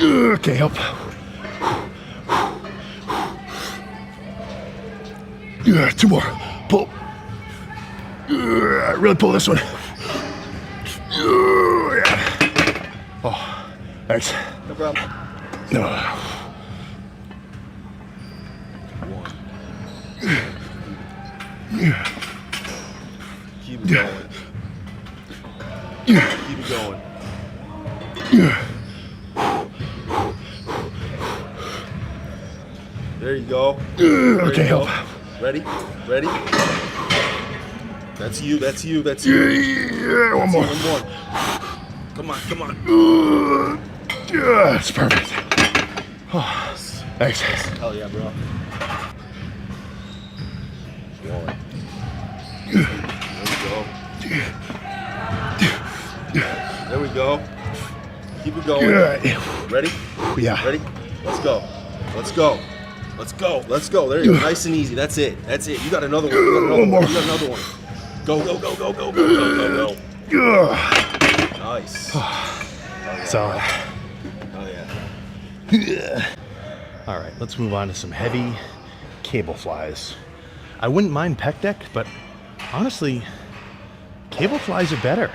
Okay, help. Two more. Pull. Really pull this one. Oh, thanks. No problem. No. Keep it going. Keep it going. There you go. Okay, help. Ready? Ready? That's you. That's you. That's you. Yeah, one more. One more. Come on. Come on. That's perfect. Oh, thanks. Hell yeah, bro. One. There we go. Keep it going. Ready? Yeah. Ready? Let's go. Let's go. Let's go. Let's go. There you go. Nice and easy. That's it. That's it. You got another one. You got another one. You got another one. Go, go, go, go, go, go, go, go, go. Nice. Solid. Oh, yeah. All right, let's move on to some heavy cable flies. I wouldn't mind pec deck, but honestly, cable flies are better.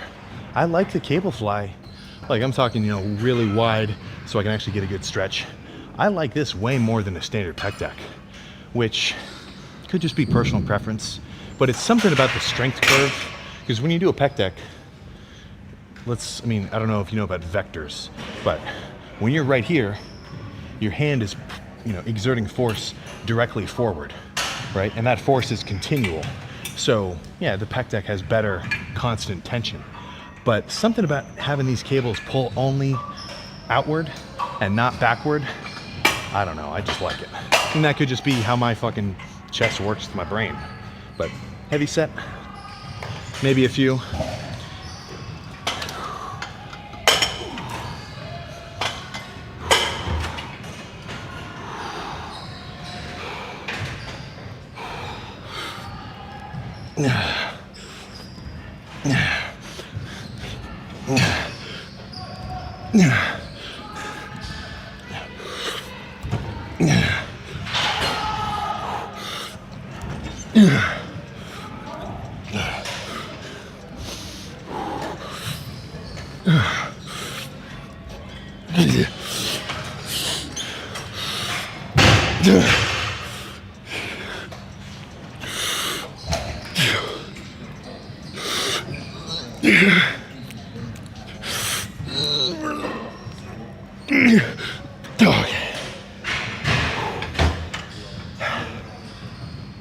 I like the cable fly. Like I'm talking, really wide so I can actually get a good stretch. I like this way more than a standard pec deck, which could just be personal preference, but it's something about the strength curve, because when you do a pec deck, I don't know if you know about vectors, but when you're right here, your hand is, exerting force directly forward, right? And that force is continual. So yeah, the pec deck has better constant tension, but something about having these cables pull only outward and not backward, I don't know, I just like it. And that could just be how my fucking chest works with my brain. But heavy set, maybe a few.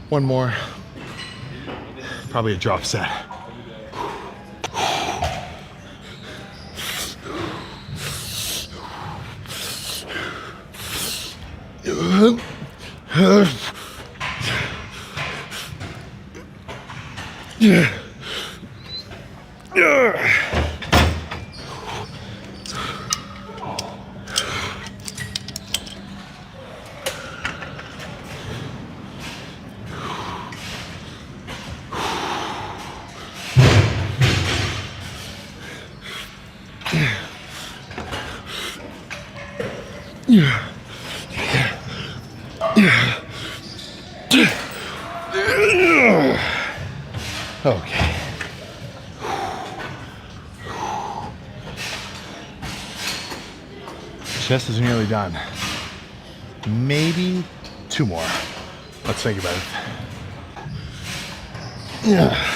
One more, probably a drop set. Okay. Chest is nearly done. Maybe two more. Let's think about it. Yeah.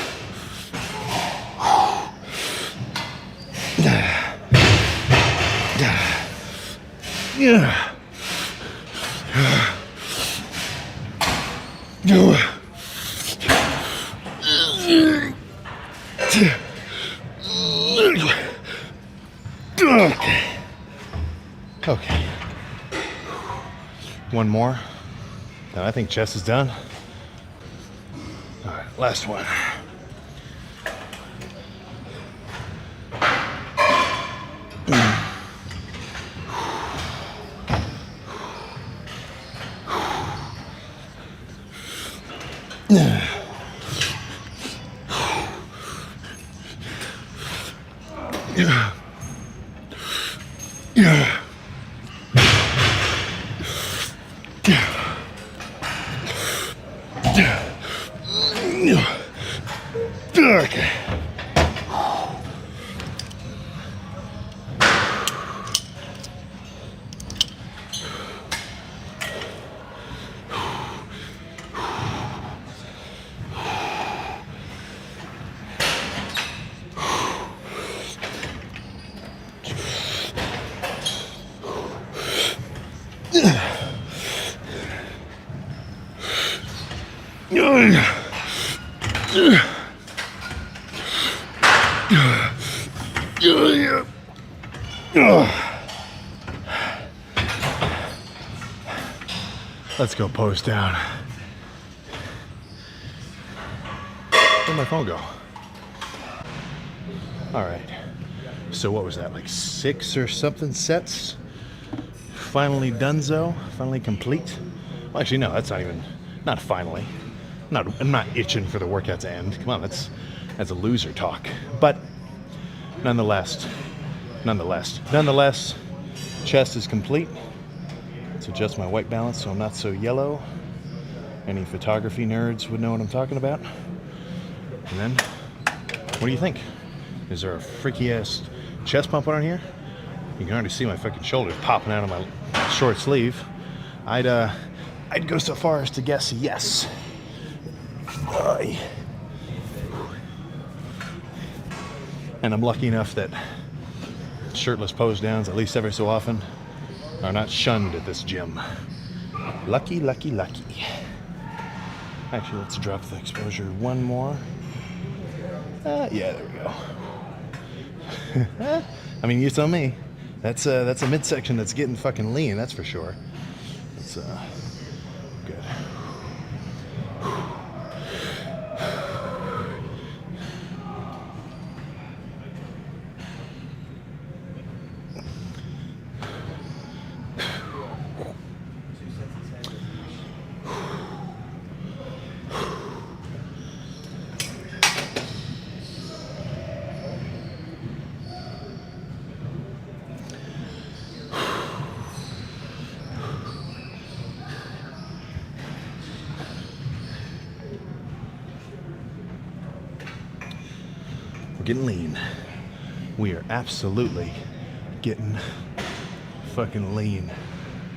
Okay. One more. And I think chest is done. All right, last one. Okay. Let's go post down. Where'd my phone go? All right. So what was that, like 6 or something sets? Finally donezo, finally complete. Well, actually, no, that's not finally. I'm not itching for the workout to end. Come on, that's a loser talk. But nonetheless, chest is complete. Let's adjust my white balance so I'm not so yellow. Any photography nerds would know what I'm talking about. And then, what do you think? Is there a freaky ass chest pump on here? You can already see my fucking shoulders popping out of my short sleeve. I'd go so far as to guess yes. And I'm lucky enough that shirtless pose downs, at least every so often, are not shunned at this gym. Lucky, lucky, lucky. Actually, let's drop the exposure one more. Yeah, there we go. I mean, you tell me. That's a midsection that's getting fucking lean, that's for sure. It's good. We're getting lean. We are absolutely getting fucking lean.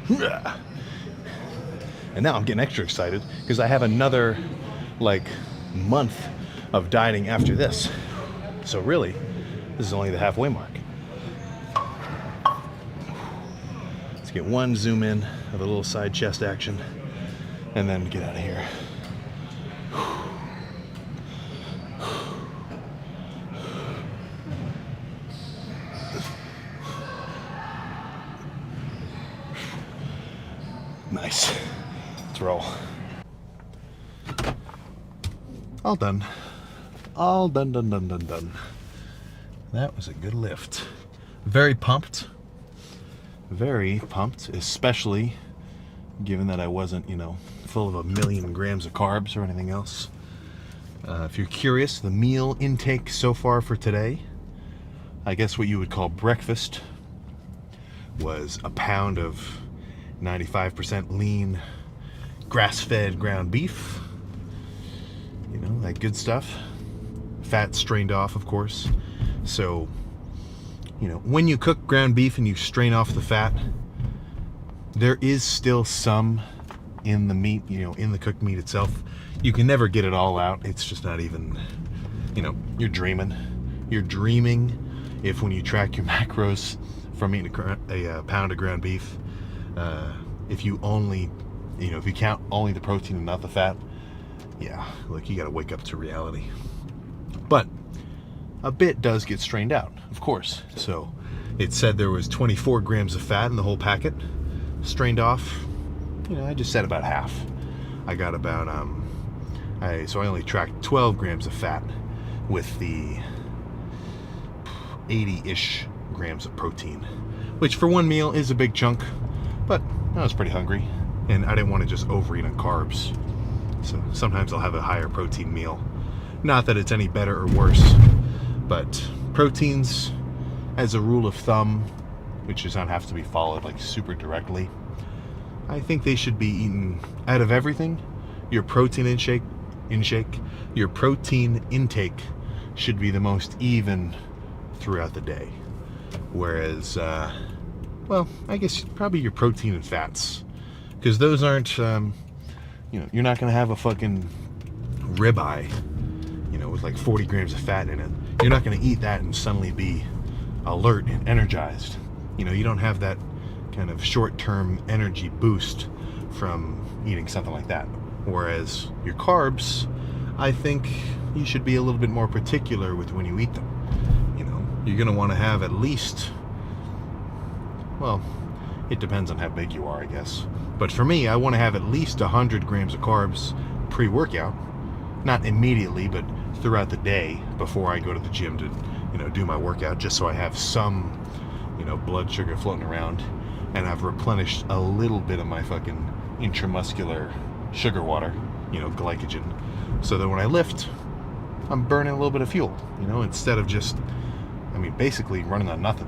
And now I'm getting extra excited because I have another like month of dieting after this. So really, this is only the halfway mark. Let's get one zoom in of a little side chest action and then get out of here. Nice. Let's roll. All done. All done. That was a good lift. Very pumped. Very pumped, especially given that I wasn't, full of 1,000,000 grams of carbs or anything else. If you're curious, the meal intake so far for today, I guess what you would call breakfast, was a pound of 95% lean, grass-fed ground beef. That good stuff. Fat strained off, of course. So, when you cook ground beef and you strain off the fat, there is still some in the meat, in the cooked meat itself. You can never get it all out. It's just not even, you're dreaming. You're dreaming if when you track your macros from eating a pound of ground beef, if you only, if you count only the protein and not the fat, yeah, look, you gotta wake up to reality. But a bit does get strained out, of course. So it said there was 24 grams of fat in the whole packet, strained off I just said about half. I got about so I only tracked 12 grams of fat with the 80-ish grams of protein, which for one meal is a big chunk, but I was pretty hungry and I didn't want to just overeat on carbs. So sometimes I'll have a higher protein meal. Not that it's any better or worse, but proteins, as a rule of thumb, which does not have to be followed like super directly, I think they should be eaten out of everything. Your protein intake should be the most even throughout the day. Whereas, well, I guess probably your protein and fats, because those aren't, you're not going to have a fucking ribeye, with like 40 grams of fat in it. You're not going to eat that and suddenly be alert and energized. You don't have that kind of short-term energy boost from eating something like that. Whereas your carbs, I think you should be a little bit more particular with when you eat them. You're going to want to have at least, well, it depends on how big you are, I guess. But for me, I want to have at least 100 grams of carbs pre-workout. Not immediately, but throughout the day before I go to the gym to, do my workout, just so I have some, blood sugar floating around, and I've replenished a little bit of my fucking intramuscular sugar water, glycogen, so that when I lift, I'm burning a little bit of fuel, instead of just, basically running on nothing.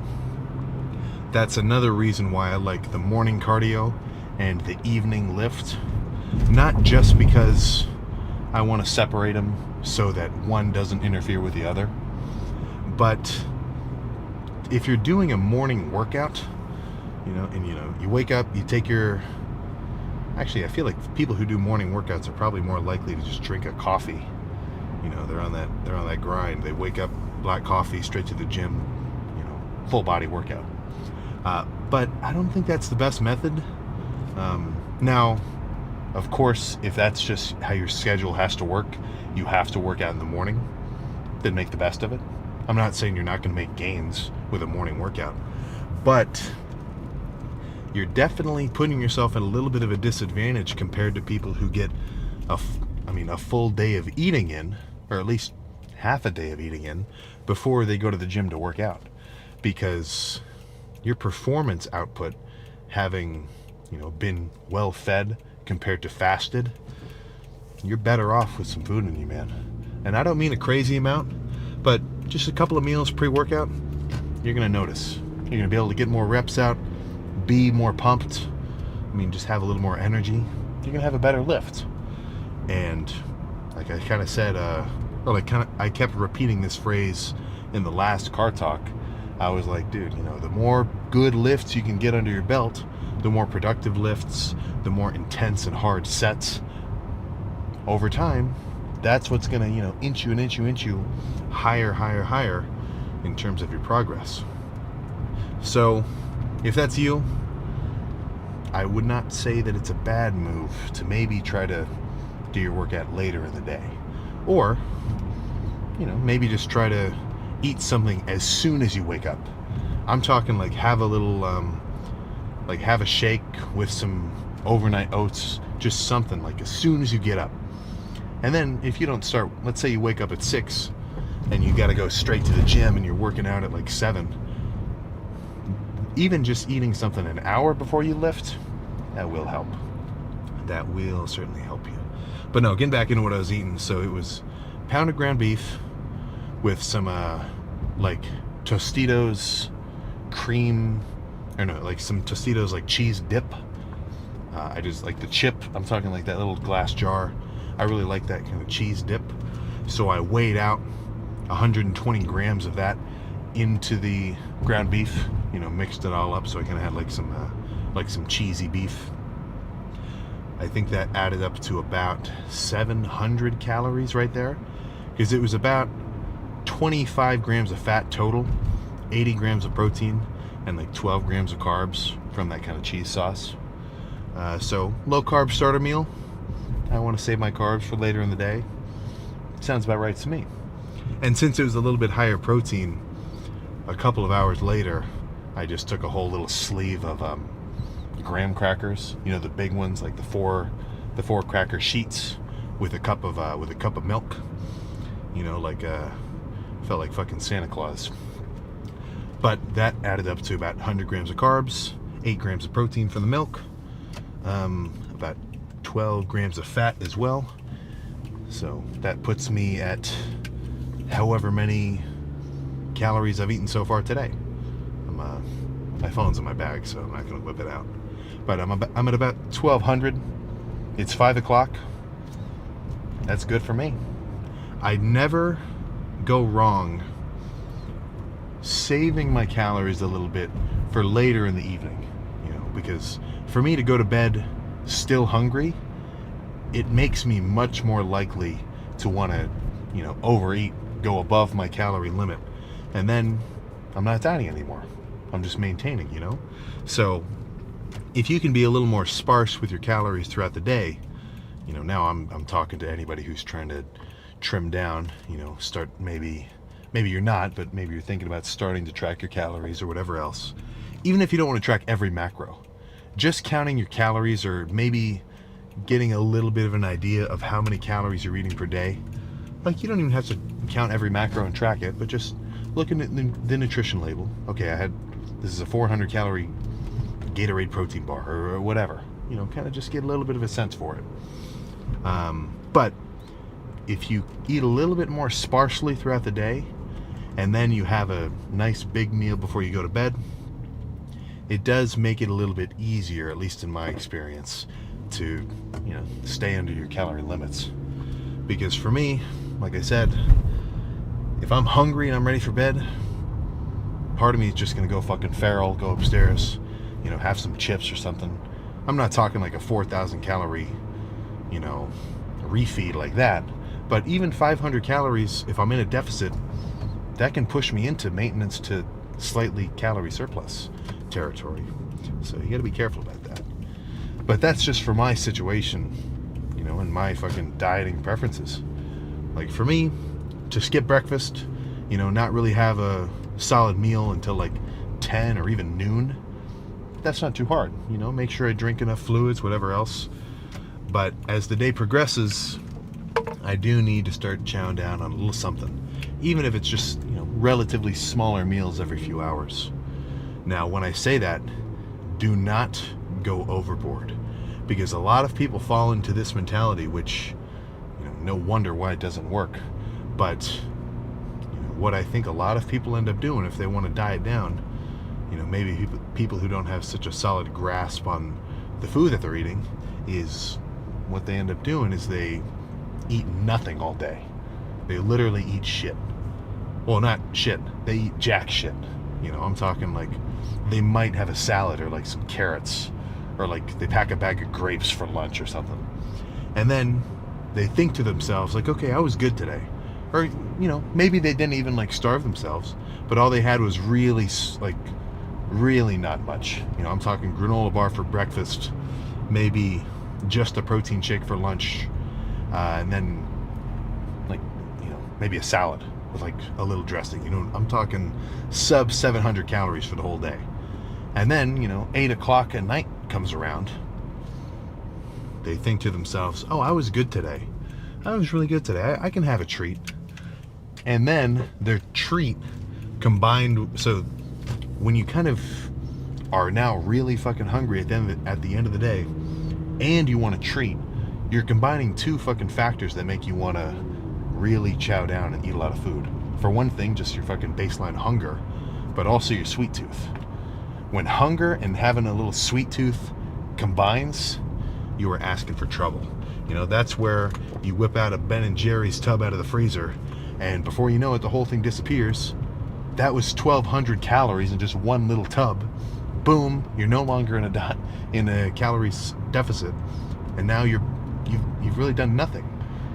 That's another reason why I like the morning cardio and the evening lift. Not just because I want to separate them so that one doesn't interfere with the other, but if you're doing a morning workout, and you wake up, you take your, actually I feel like people who do morning workouts are probably more likely to just drink a coffee. They're on that grind. They wake up, black coffee, straight to the gym, full body workout. But I don't think that's the best method. Now, of course, if that's just how your schedule has to work, you have to work out in the morning, then make the best of it. I'm not saying you're not going to make gains with a morning workout, but you're definitely putting yourself at a little bit of a disadvantage compared to people who get a full day of eating in, or at least half a day of eating in, before they go to the gym to work out. Because your performance output, having been well fed compared to fasted, you're better off with some food in you, man. And I don't mean a crazy amount, but just a couple of meals pre-workout, you're gonna notice. You're gonna be able to get more reps out, be more pumped, just have a little more energy. You're gonna have a better lift. And like I kind of said, I kept repeating this phrase in the last car talk. I was like, dude, the more good lifts you can get under your belt, the more productive lifts, the more intense and hard sets, over time, that's what's going to, inch you higher in terms of your progress. So if that's you, I would not say that it's a bad move to maybe try to do your workout later in the day. Or, maybe just try to eat something as soon as you wake up. I'm talking like have a little, have a shake with some overnight oats, just something like as soon as you get up. And then if you don't start, let's say you wake up at 6 and you got to go straight to the gym and you're working out at like 7, even just eating something an hour before you lift, that will help. That will certainly help you. But no, getting back into what I was eating. So it was pound of ground beef with some like Tostitos cream, or no, like some Tostitos like cheese dip. I just like the chip. I'm talking like that little glass jar. I really like that kind of cheese dip. So I weighed out 120 grams of that into the ground beef, mixed it all up, so I kind of had like some cheesy beef. I think that added up to about 700 calories right there, because it was about 25 grams of fat total, 80 grams of protein, and like 12 grams of carbs from that kind of cheese sauce. So low carb starter meal. I want to save my carbs for later in the day. Sounds about right to me. And since it was a little bit higher protein, a couple of hours later, I just took a whole little sleeve of graham crackers, you know, the big ones, like the four cracker sheets with a cup of milk. You know, like felt like fucking Santa Claus. But that added up to about 100 grams of carbs, 8 grams of protein from the milk, about 12 grams of fat as well. So that puts me at however many calories I've eaten so far today. My phone's in my bag, so I'm not going to whip it out. But I'm at about 1,200. It's 5 o'clock. That's good for me. I never go wrong saving my calories a little bit for later in the evening, you know, because for me to go to bed still hungry, it makes me much more likely to want to, you know, overeat, go above my calorie limit, and then I'm not dieting anymore. I'm just maintaining, you know. So if you can be a little more sparse with your calories throughout the day, you know, now I'm talking to anybody who's trying to trim down, you know, start maybe you're not, but maybe you're thinking about starting to track your calories or whatever else. Even if you don't want to track every macro, just counting your calories, or maybe getting a little bit of an idea of how many calories you're eating per day. Like, you don't even have to count every macro and track it, but just looking at the nutrition label. Okay, this is a 400 calorie Gatorade protein bar or whatever, you know, kind of just get a little bit of a sense for it. But if you eat a little bit more sparsely throughout the day, and then you have a nice big meal before you go to bed, it does make it a little bit easier, at least in my experience, to, you know, stay under your calorie limits. Because for me, like I said, if I'm hungry and I'm ready for bed, part of me is just gonna go fucking feral, go upstairs, you know, have some chips or something. I'm not talking like a 4,000 calorie, you know, refeed like that, but even 500 calories, if I'm in a deficit, that can push me into maintenance to slightly calorie surplus territory. So you gotta be careful about that. But that's just for my situation, you know, and my fucking dieting preferences. Like for me, to skip breakfast, you know, not really have a solid meal until like 10 or even noon, that's not too hard. You know, make sure I drink enough fluids, whatever else. But as the day progresses, I do need to start chowing down on a little something, even if it's just, you know, relatively smaller meals every few hours. Now, when I say that, do not go overboard, because a lot of people fall into this mentality, which, you know, no wonder why it doesn't work. But, you know, what I think a lot of people end up doing if they want to diet down, you know, maybe people who don't have such a solid grasp on the food that they're eating, is what they end up doing is they eat nothing all day. They literally eat shit. Well, not shit. They eat jack shit. You know, I'm talking like they might have a salad or like some carrots, or like they pack a bag of grapes for lunch or something. And then they think to themselves like, okay, I was good today. Or, you know, maybe they didn't even like starve themselves, but all they had was really not much. You know, I'm talking granola bar for breakfast, maybe just a protein shake for lunch, and then like, you know, maybe a salad with like a little dressing. You know, I'm talking sub 700 calories for the whole day. And then, you know, 8 o'clock at night comes around. They think to themselves, oh, I was good today. I was really good today. I can have a treat. And then their treat combined, so when you kind of are now really fucking hungry at the end of the day, and you want a treat, you're combining two fucking factors that make you want to really chow down and eat a lot of food. For one thing, just your fucking baseline hunger, but also your sweet tooth. When hunger and having a little sweet tooth combines, you are asking for trouble. You know, that's where you whip out a Ben & Jerry's tub out of the freezer, and before you know it, the whole thing disappears. That was 1,200 calories in just one little tub. Boom, you're no longer in a calories deficit, and now you've really done nothing.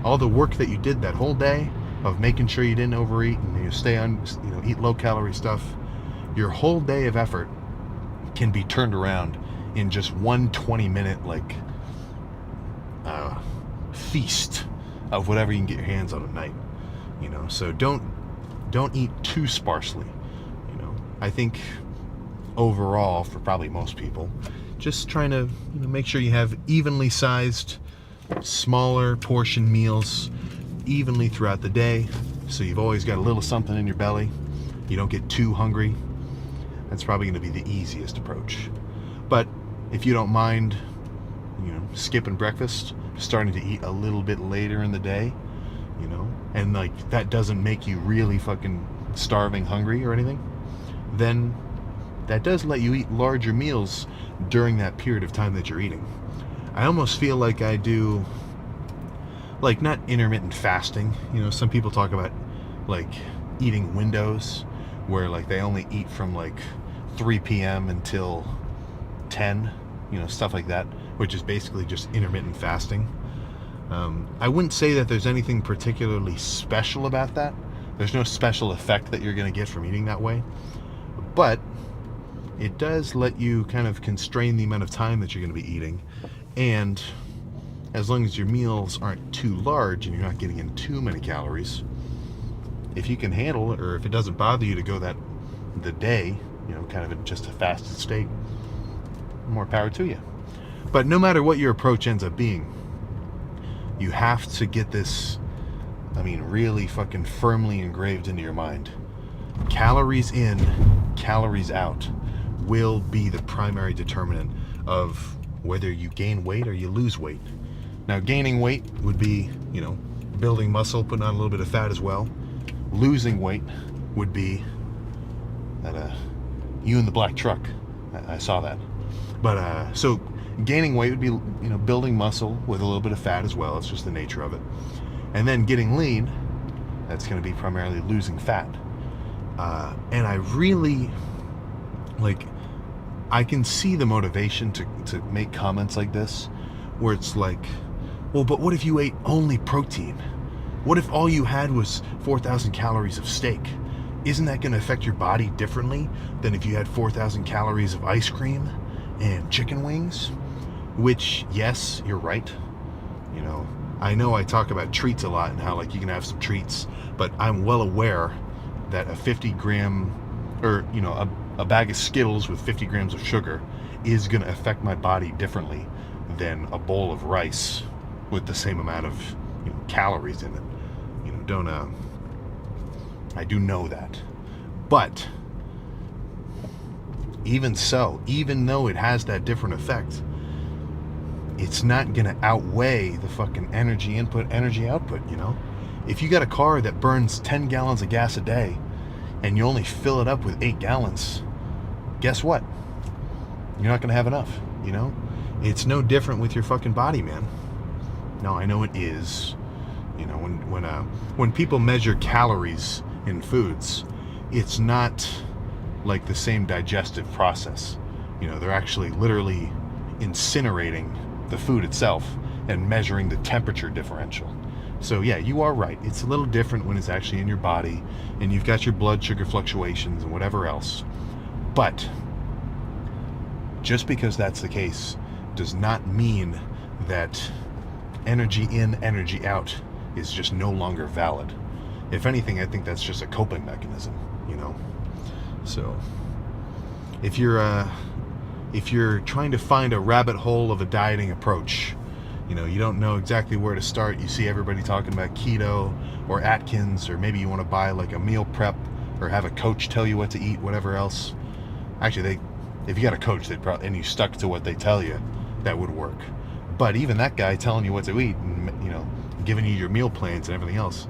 All the work that you did that whole day of making sure you didn't overeat and you stay on, you know, eat low calorie stuff, your whole day of effort can be turned around in just one 20-minute like feast of whatever you can get your hands on at night. You know, so don't eat too sparsely. You know, I think overall for probably most people. Just trying to make sure you have evenly sized, smaller portion meals evenly throughout the day, so you've always got a little something in your belly. You don't get too hungry. That's probably going to be the easiest approach. But if you don't mind, skipping breakfast, starting to eat a little bit later in the day, and like that doesn't make you really fucking starving hungry or anything, then that does let you eat larger meals during that period of time that you're eating. I almost feel like I do, like, not intermittent fasting. Some people talk about like eating windows where like they only eat from like 3 p.m. until 10, stuff like that, which is basically just intermittent fasting. I wouldn't say that there's anything particularly special about that. There's no special effect that you're going to get from eating that way. But it does let you kind of constrain the amount of time that you're going to be eating. And as long as your meals aren't too large and you're not getting in too many calories, if you can handle it, or if it doesn't bother you to go the day, kind of in just a fasted state, more power to you. But no matter what your approach ends up being, you have to get this, really fucking firmly engraved into your mind. Calories in, calories out will be the primary determinant of whether you gain weight or you lose weight. Now, gaining weight would be, building muscle, putting on a little bit of fat as well. Losing weight would be that you in the black truck. I saw that. But so gaining weight would be, building muscle with a little bit of fat as well. It's just the nature of it. And then getting lean, that's going to be primarily losing fat. And I really, I can see the motivation to make comments like this, where it's like, well, but what if you ate only protein? What if all you had was 4,000 calories of steak? Isn't that going to affect your body differently than if you had 4,000 calories of ice cream and chicken wings? Which, yes, you're right. I know I talk about treats a lot and how like you can have some treats, but I'm well aware that a 50 gram or a bag of Skittles with 50 grams of sugar is going to affect my body differently than a bowl of rice with the same amount of calories in it. I do know that. But even so, even though it has that different effect, it's not going to outweigh the fucking energy input, energy output, If you got a car that burns 10 gallons of gas a day and you only fill it up with 8 gallons, guess what? You're not going to have enough, It's no different with your fucking body, man. No, I know it is. When people measure calories in foods, it's not like the same digestive process. They're actually literally incinerating the food itself and measuring the temperature differential. So yeah, you are right. It's a little different when it's actually in your body and you've got your blood sugar fluctuations and whatever else. But just because that's the case does not mean that energy in, energy out is just no longer valid. If anything, I think that's just a coping mechanism, So if you're trying to find a rabbit hole of a dieting approach, you don't know exactly where to start, you see everybody talking about keto or Atkins, or maybe you want to buy like a meal prep or have a coach tell you what to eat, whatever else. Actually, if you got a coach, and you stuck to what they tell you, that would work. But even that guy telling you what to eat and giving you your meal plans and everything else,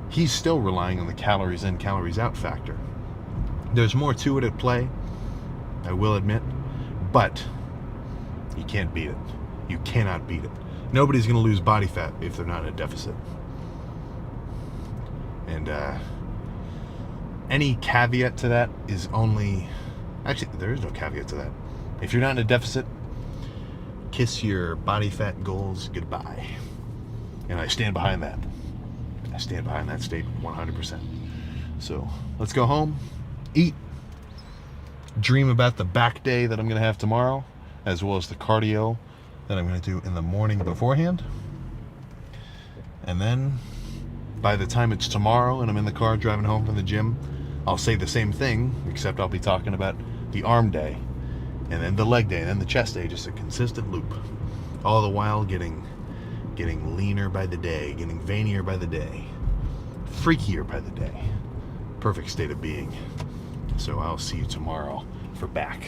he's still relying on the calories in, calories out factor. There's more to it at play, I will admit, but you can't beat it. You cannot beat it. Nobody's going to lose body fat if they're not in a deficit. And any caveat to that is only... Actually, there is no caveat to that. If you're not in a deficit, kiss your body fat goals goodbye. And I stand behind that. I stand behind that statement 100%. So let's go home, eat, dream about the back day that I'm going to have tomorrow, as well as the cardio that I'm going to do in the morning beforehand. And then by the time it's tomorrow and I'm in the car driving home from the gym, I'll say the same thing, except I'll be talking about the arm day, and then the leg day, and then the chest day, just a consistent loop. All the while getting leaner by the day, getting veinier by the day, freakier by the day. Perfect state of being. So I'll see you tomorrow for back.